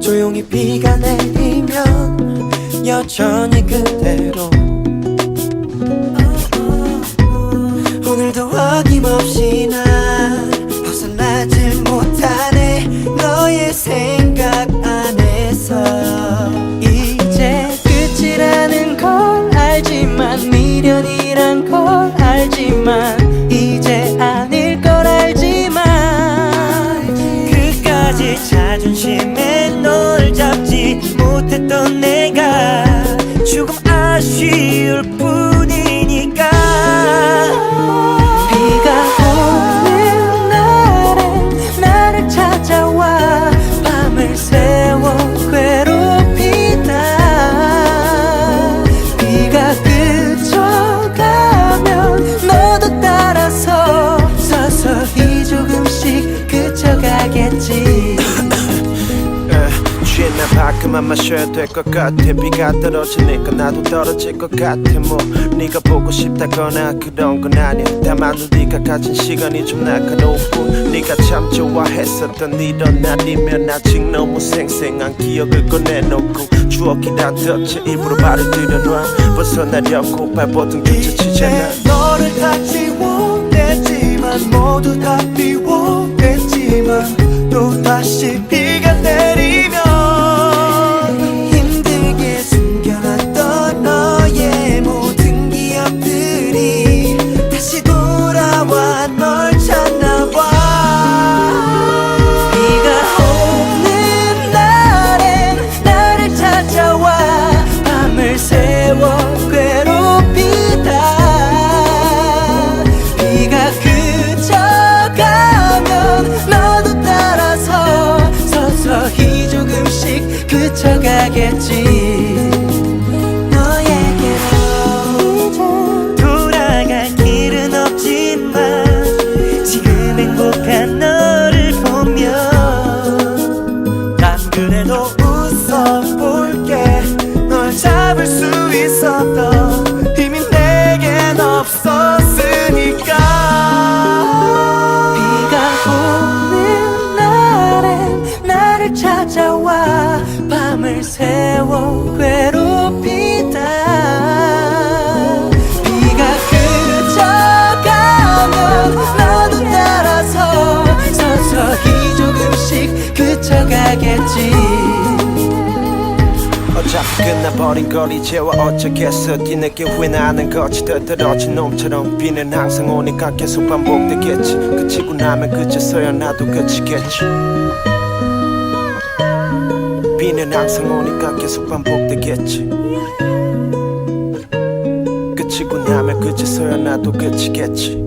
조용히 비가 내리면 여전히 그대로 오늘도 어김없이 난 벗어나질 못하네 너의 생각 안에서 이제 끝이라는 걸 알지만 미련이란 걸 알지만 이제 아닐 걸 알지만 그까지 자존심에 널 잡지 못했던 내가 조금 아쉬울 뿐이니까 비가 오는 날엔 나를 찾아와 밤을 새워 괴롭히다 비가 그쳐가면 너도 따라서 서서히 조금씩 그쳐가겠지 취했나 봐 그만 마셔야 될 것 같아 비가 떨어지니까 나도 떨어질 것 같아 뭐 네가 보고 싶다거나 그런 건 아니야 다만 우리가 가진 시간이 좀 날카로울 뿐 네가 참 좋아했었던 이런 날이면 아직 너무 생생한 기억을 꺼내놓고 추억이란 덫에 일부러 발을 들여놔 벗어나려고 발버둥 뒤쳐치잖아 너를 다 지워냈지만 모두 다 비워냈지만 또다시 비가 내리면 힘들게 숨겨놨던 너의 모든 기억들이 다시 돌아와 널 찾나봐 비가 오는 날엔 나를 찾아와 밤을 새워 괴롭히다 비가 그쳐가면 너도 따라서 서서히 조금씩 그쳐가겠지 너에게로 돌아갈 길은 없지만 지금 행복한 너를 보며 난 그래도 웃어볼게 널 잡을 수 있었던 힘이 내겐 없었으니까 비가 오는 날엔 나를 찾아와 밤을 새워 괴롭히다 비가 그쳐가면 너도 따라서 서서히 조금씩 그쳐가겠지 어차피 끝나버린 걸 이제와 어쩌겠어 뒤늦게 후회나는 거지 떨어진 놈처럼 비는 항상 오니까 계속 반복되겠지 그치고 나면 그제서야 나도 그치겠지 비는 항상 오니까 계속 반복되겠지 그치고 나면 그제서야 나도 그치겠지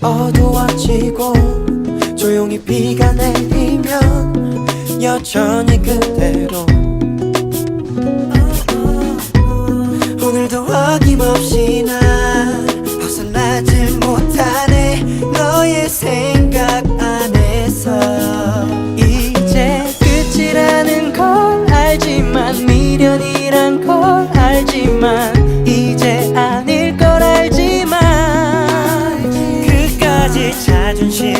어두워지고 조용히 비가 내리면 여전히 그대로 오늘도 어김없이 난 벗어나질 못하네 너의 생각 안에서 이제 끝이라는 걸 알지만 미련이란 걸 알지만 이제 아닐 걸 알지만 자존심